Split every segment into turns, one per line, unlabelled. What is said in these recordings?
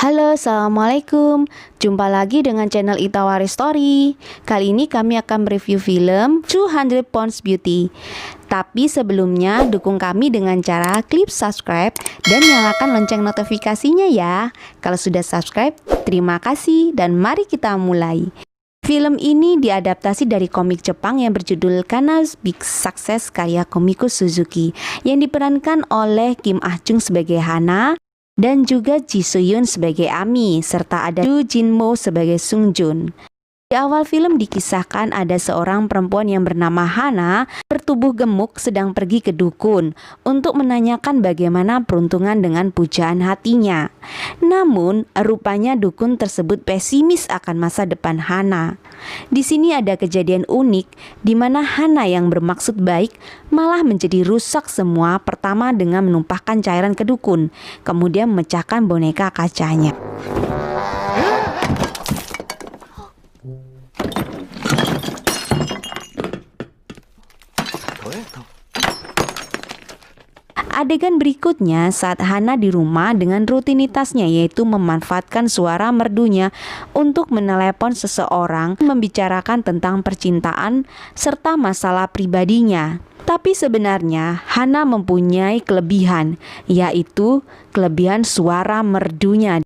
Halo, Assalamualaikum. Jumpa lagi dengan channel Itawari Story. Kali ini kami akan mereview film 200 Pounds Beauty. Tapi sebelumnya dukung kami dengan cara klik subscribe dan nyalakan lonceng notifikasinya ya. Kalau sudah subscribe, terima kasih dan mari kita mulai. Film ini diadaptasi dari komik Jepang yang berjudul Kana's Big Success karya Komiko Suzuki yang diperankan oleh Kim Ah Jung sebagai Hana dan juga Ji Soo Yoon sebagai Ami, serta ada Yoo Jin Mo sebagai Sung Joon. Di awal film dikisahkan ada seorang perempuan yang bernama Hana bertubuh gemuk sedang pergi ke dukun untuk menanyakan bagaimana peruntungan dengan pujaan hatinya. Namun rupanya dukun tersebut pesimis akan masa depan Hana. Di sini ada kejadian unik di mana Hana yang bermaksud baik malah menjadi rusak semua, pertama dengan menumpahkan cairan ke dukun, kemudian memecahkan boneka kacanya. Adegan berikutnya saat Hana di rumah dengan rutinitasnya, yaitu memanfaatkan suara merdunya untuk menelepon seseorang, membicarakan tentang percintaan serta masalah pribadinya. Tapi sebenarnya Hana mempunyai kelebihan, yaitu kelebihan suara merdunya.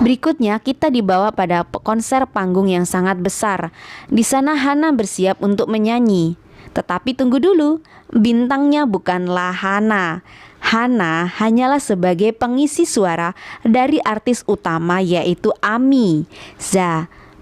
Berikutnya kita dibawa pada konser panggung yang sangat besar. Di sana Hana bersiap untuk menyanyi. Tetapi tunggu dulu, bintangnya bukanlah Hana. Hana hanyalah sebagai pengisi suara dari artis utama, yaitu Ami.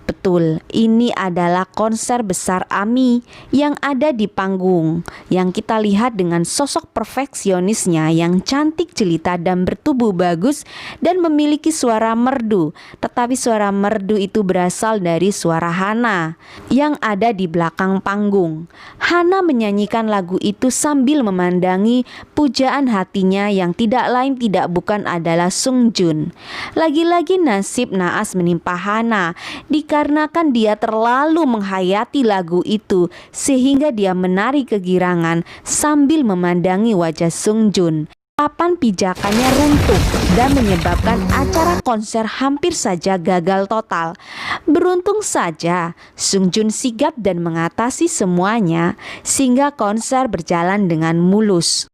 Betul, ini adalah konser besar Ami yang ada di panggung, yang kita lihat dengan sosok perfeksionisnya yang cantik jelita dan bertubuh bagus dan memiliki suara merdu. Tetapi suara merdu itu berasal dari suara Hana yang ada di belakang panggung. Hana menyanyikan lagu itu sambil memandangi pujaan hatinya yang tidak lain tidak bukan adalah Sung Joon. Lagi-lagi nasib naas menimpa Hana dikarenakan dia terlalu menghayati lagu itu sehingga dia menari kegirangan sambil memandangi wajah Sung Joon. Papan pijakannya runtuh dan menyebabkan acara konser hampir saja gagal total. Beruntung saja Sung Joon sigap dan mengatasi semuanya sehingga konser berjalan dengan mulus.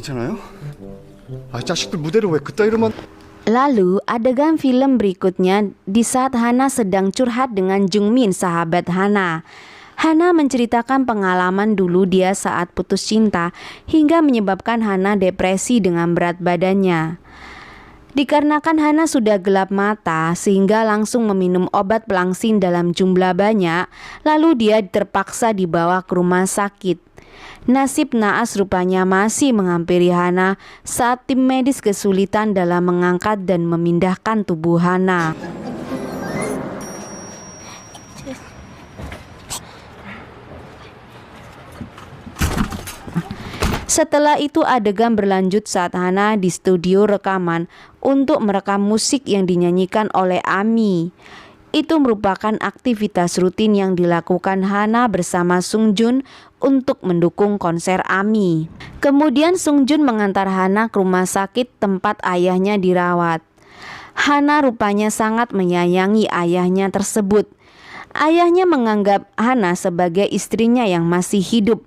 괜찮아요? 자식들 무대를 왜 그따위로만...
Lalu adegan film berikutnya di saat Hana sedang curhat dengan Jung Min, sahabat Hana. Hana menceritakan pengalaman dulu dia saat putus cinta hingga menyebabkan Hana depresi dengan berat badannya. Dikarenakan Hana sudah gelap mata sehingga langsung meminum obat pelangsing dalam jumlah banyak, lalu dia terpaksa dibawa ke rumah sakit. Nasib naas rupanya masih menghampiri Hana saat tim medis kesulitan dalam mengangkat dan memindahkan tubuh Hana. Setelah itu adegan berlanjut saat Hana di studio rekaman untuk merekam musik yang dinyanyikan oleh Ami. Itu merupakan aktivitas rutin yang dilakukan Hana bersama Sung Joon untuk mendukung konser Ami. Kemudian Sung Joon mengantar Hana ke rumah sakit tempat ayahnya dirawat. Hana rupanya sangat menyayangi ayahnya tersebut. Ayahnya menganggap Hana sebagai istrinya yang masih hidup.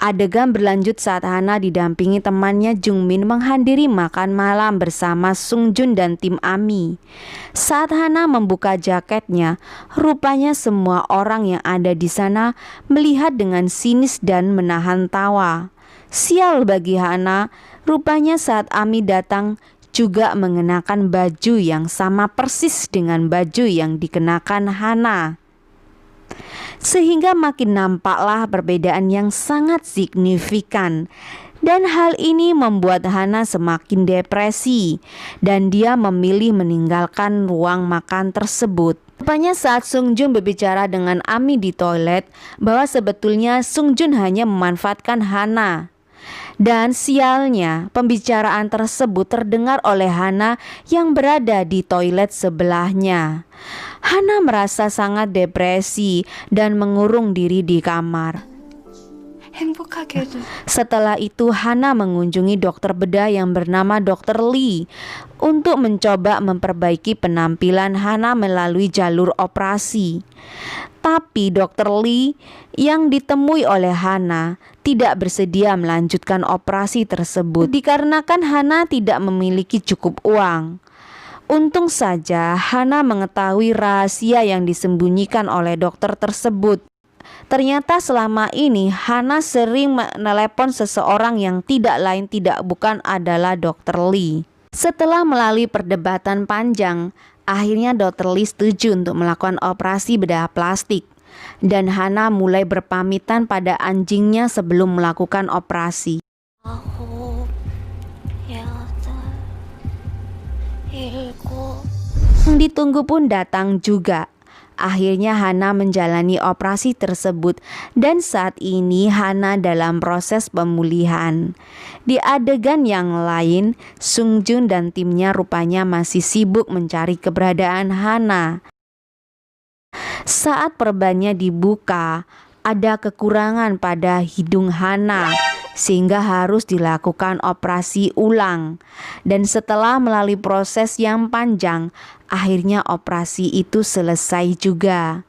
Adegan berlanjut saat Hana didampingi temannya Jung Min menghadiri makan malam bersama Sung Joon dan tim Ami. Saat Hana membuka jaketnya, rupanya semua orang yang ada di sana melihat dengan sinis dan menahan tawa. Sial bagi Hana, rupanya saat Ami datang juga mengenakan baju yang sama persis dengan baju yang dikenakan Hana. Sehingga makin nampaklah perbedaan yang sangat signifikan. Dan hal ini membuat Hana semakin depresi dan dia memilih meninggalkan ruang makan tersebut. Rupanya saat Sung Joon berbicara dengan Ami di toilet bahwa sebetulnya Sung Joon hanya memanfaatkan Hana. Dan sialnya pembicaraan tersebut terdengar oleh Hana yang berada di toilet sebelahnya. Hana merasa sangat depresi dan mengurung diri di kamar.
행복하게 해준.
Setelah itu Hana mengunjungi dokter bedah yang bernama Dr. Lee untuk mencoba memperbaiki penampilan Hana melalui jalur operasi. Tapi Dr. Lee yang ditemui oleh Hana tidak bersedia melanjutkan operasi tersebut dikarenakan Hana tidak memiliki cukup uang. Untung saja Hana mengetahui rahasia yang disembunyikan oleh dokter tersebut. Ternyata selama ini Hana sering menelepon seseorang yang tidak lain tidak bukan adalah Dr. Lee. Setelah melalui perdebatan panjang, akhirnya Dr. Lee setuju untuk melakukan operasi bedah plastik. Dan Hana mulai berpamitan pada anjingnya sebelum melakukan operasi.
아홉, 여덟, 일곱.
Ditunggu pun datang juga. Akhirnya Hana menjalani operasi tersebut dan saat ini Hana dalam proses pemulihan. Di adegan yang lain, Sung Joon dan timnya rupanya masih sibuk mencari keberadaan Hana. Saat perbannya dibuka, ada kekurangan pada hidung Hana sehingga harus dilakukan operasi ulang. Dan setelah melalui proses yang panjang, akhirnya operasi itu selesai juga.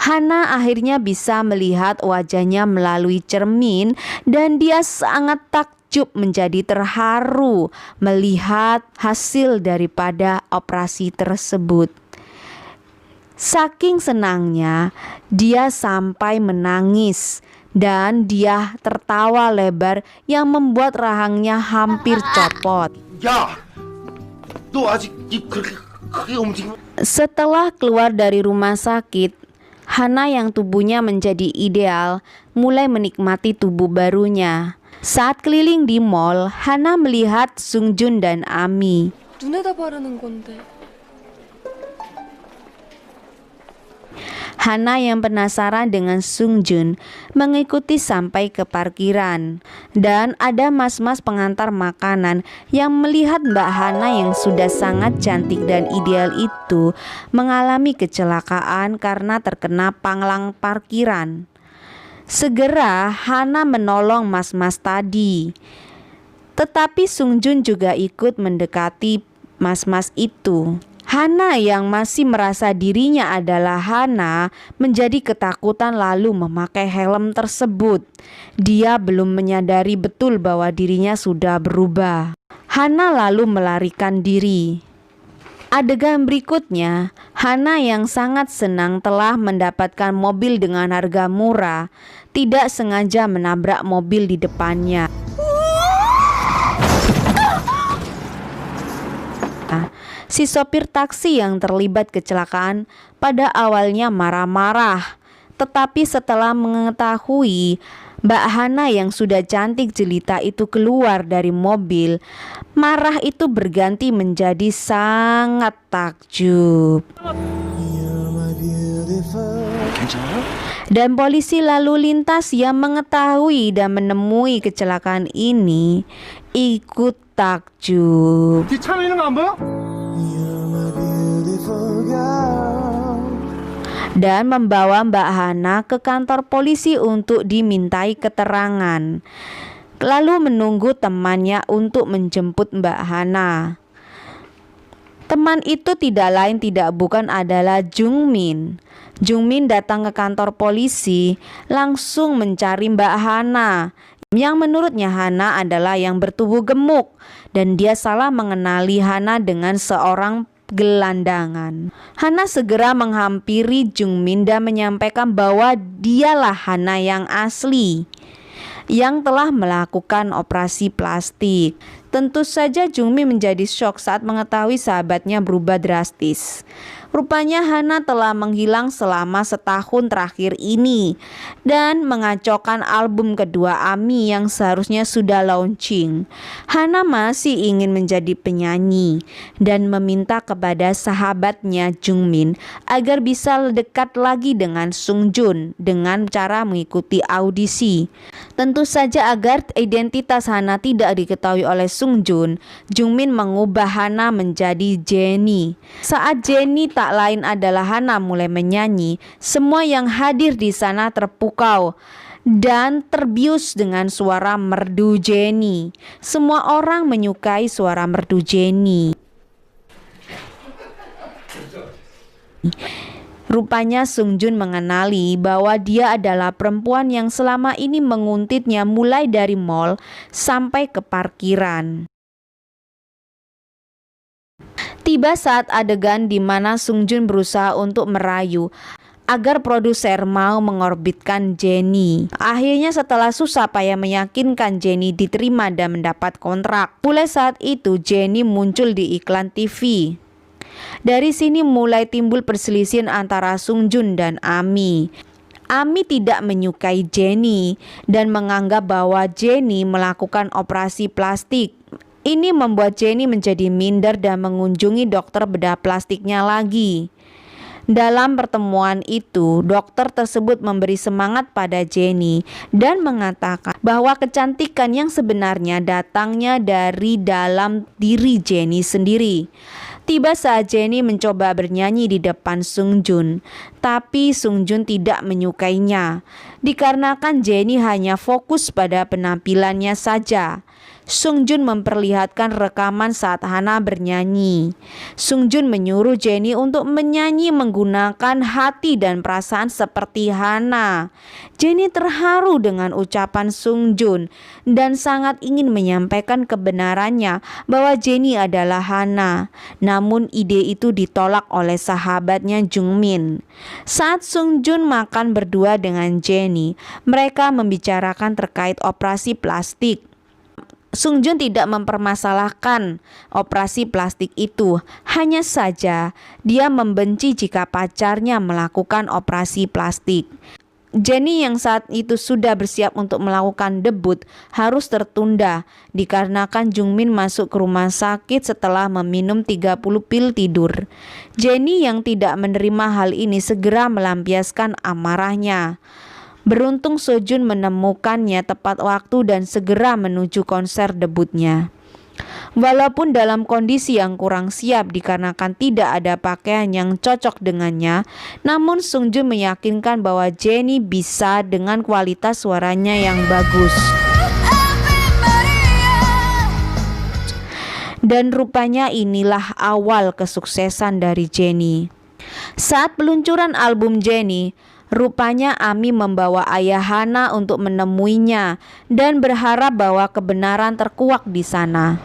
Hana akhirnya bisa melihat wajahnya melalui cermin dan dia sangat takjub menjadi terharu melihat hasil daripada operasi tersebut. Saking senangnya, dia sampai menangis dan dia tertawa lebar yang membuat rahangnya hampir copot.
야, 너 아직 입 그렇게 크게 움직이면
Setelah keluar dari rumah sakit, Hana yang tubuhnya menjadi ideal mulai menikmati tubuh barunya. Saat keliling di mall, Hana melihat Sung Joon dan Ami.
눈에다 바르는 건데.
Hana yang penasaran dengan Sung Joon mengikuti sampai ke parkiran. Dan ada mas-mas pengantar makanan yang melihat Mbak Hana yang sudah sangat cantik dan ideal itu mengalami kecelakaan karena terkena panglang parkiran. Segera Hana menolong mas-mas tadi. Tetapi Sung Joon juga ikut mendekati mas-mas itu. Hana yang masih merasa dirinya adalah Hana menjadi ketakutan lalu memakai helm tersebut. Dia belum menyadari betul bahwa dirinya sudah berubah. Hana lalu melarikan diri. Adegan berikutnya, Hana yang sangat senang telah mendapatkan mobil dengan harga murah, tidak sengaja menabrak mobil di depannya. Si sopir taksi yang terlibat kecelakaan pada awalnya marah-marah, tetapi setelah mengetahui Mbak Hana yang sudah cantik jelita itu keluar dari mobil, marah itu berganti menjadi sangat takjub.
괜찮아요?
Dan polisi lalu lintas yang mengetahui dan menemui kecelakaan ini ikut takjub.
뒤차로 있는 거 안 보여?
Dan membawa Mbak Hana ke kantor polisi untuk dimintai keterangan. Lalu menunggu temannya untuk menjemput Mbak Hana. Teman itu tidak lain tidak bukan adalah Jung Min. Jung Min datang ke kantor polisi langsung mencari Mbak Hana yang menurutnya Hana adalah yang bertubuh gemuk dan dia salah mengenali Hana dengan seorang gelandangan. Hana segera menghampiri Jung Min dan menyampaikan bahwa dialah Hana yang asli yang telah melakukan operasi plastik. Tentu saja Jung Min menjadi syok saat mengetahui sahabatnya berubah drastis. Rupanya Hana telah menghilang selama setahun terakhir ini dan mengacaukan album kedua Ami yang seharusnya sudah launching. Hana masih ingin menjadi penyanyi dan meminta kepada sahabatnya Jung Min agar bisa dekat lagi dengan Sung Joon dengan cara mengikuti audisi. Tentu saja agar identitas Hana tidak diketahui oleh Sung Joon, Jung Min mengubah Hana menjadi Jennie. Saat Jennie tak lain adalah Hana mulai menyanyi, semua yang hadir di sana terpukau dan terbius dengan suara merdu Jennie. Semua orang menyukai suara merdu Jennie. Rupanya Sung Joon mengenali bahwa dia adalah perempuan yang selama ini menguntitnya mulai dari mall sampai ke parkiran. Tiba saat adegan di mana Sung Joon berusaha untuk merayu agar produser mau mengorbitkan Jennie. Akhirnya setelah susah payah meyakinkan Jennie diterima dan mendapat kontrak. Mulai saat itu Jennie muncul di iklan TV. Dari sini mulai timbul perselisihan antara Sung Joon dan Ami. Ami tidak menyukai Jennie dan menganggap bahwa Jennie melakukan operasi plastik. Ini membuat Jennie menjadi minder dan mengunjungi dokter bedah plastiknya lagi. Dalam pertemuan itu, dokter tersebut memberi semangat pada Jennie dan mengatakan bahwa kecantikan yang sebenarnya datangnya dari dalam diri Jennie sendiri. Tiba saat Jennie mencoba bernyanyi di depan Sung Joon, tapi Sung Joon tidak menyukainya, dikarenakan Jennie hanya fokus pada penampilannya saja. Sung Joon memperlihatkan rekaman saat Hana bernyanyi. Sung Joon menyuruh Jennie untuk menyanyi menggunakan hati dan perasaan seperti Hana. Jennie terharu dengan ucapan Sung Joon dan sangat ingin menyampaikan kebenarannya bahwa Jennie adalah Hana. Namun ide itu ditolak oleh sahabatnya Jung Min. Saat Sung Joon makan berdua dengan Jennie, mereka membicarakan terkait operasi plastik. Sung Joon tidak mempermasalahkan operasi plastik itu, hanya saja dia membenci jika pacarnya melakukan operasi plastik. Jennie yang saat itu sudah bersiap untuk melakukan debut harus tertunda dikarenakan Jung Min masuk ke rumah sakit setelah meminum 30 pil tidur. Jennie yang tidak menerima hal ini segera melampiaskan amarahnya. Beruntung Seo Joon menemukannya tepat waktu dan segera menuju konser debutnya. Walaupun dalam kondisi yang kurang siap dikarenakan tidak ada pakaian yang cocok dengannya, namun Sung Joon meyakinkan bahwa Jennie bisa dengan kualitas suaranya yang bagus. Dan rupanya inilah awal kesuksesan dari Jennie. Saat peluncuran album Jennie, rupanya Ami membawa ayah Hana untuk menemuinya dan berharap bahwa kebenaran terkuak di sana.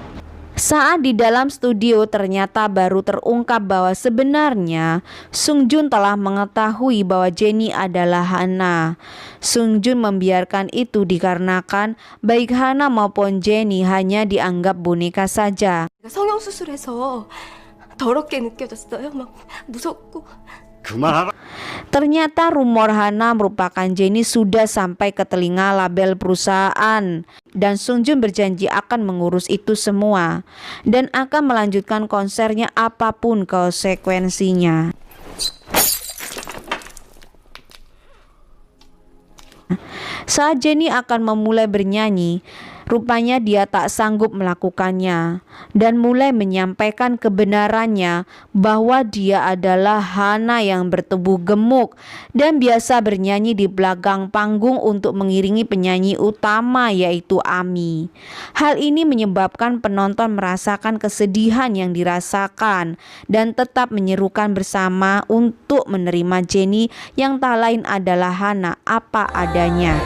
Saat di dalam studio ternyata baru terungkap bahwa sebenarnya Sung Joon telah mengetahui bahwa Jennie adalah Hana. Sung Joon membiarkan itu dikarenakan baik Hana maupun Jennie hanya dianggap boneka saja.
성형수술해서 더럽게 느껴졌어요. 막 무섭고.
그만하라.
Ternyata rumor Hana merupakan Jennie sudah sampai ke telinga label perusahaan dan Sung Joon berjanji akan mengurus itu semua dan akan melanjutkan konsernya apapun konsekuensinya. Saat Jennie akan memulai bernyanyi, rupanya dia tak sanggup melakukannya dan mulai menyampaikan kebenarannya bahwa dia adalah Hana yang bertubuh gemuk dan biasa bernyanyi di belakang panggung untuk mengiringi penyanyi utama yaitu Ami. Hal ini menyebabkan penonton merasakan kesedihan yang dirasakan dan tetap menyerukan bersama untuk menerima Jennie yang tak lain adalah Hana apa adanya.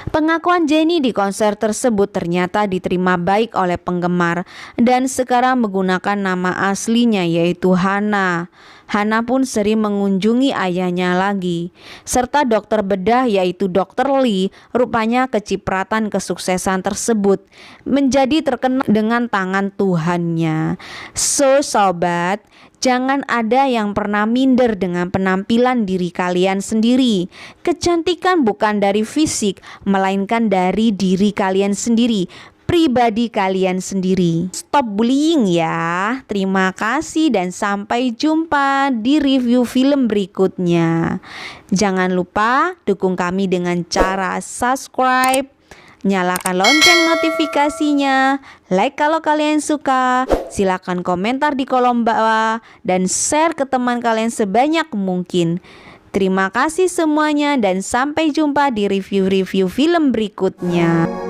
Pengakuan Jennie di konser tersebut ternyata diterima baik oleh penggemar dan sekarang menggunakan nama aslinya yaitu Hana. Hana pun sering mengunjungi ayahnya lagi. Serta dokter bedah yaitu Dr. Lee rupanya kecipratan kesuksesan tersebut menjadi terkenal dengan tangan Tuhannya. So sobat, jangan ada yang pernah minder dengan penampilan diri kalian sendiri. Kecantikan bukan dari fisik, melainkan dari diri kalian sendiri, pribadi kalian sendiri. Stop bullying ya. Terima kasih dan sampai jumpa di review film berikutnya. Jangan lupa dukung kami dengan cara subscribe, Nyalakan lonceng notifikasinya, like kalau kalian suka, silakan komentar di kolom bawah, dan share ke teman kalian sebanyak mungkin. Terima kasih semuanya dan sampai jumpa di review-review film berikutnya.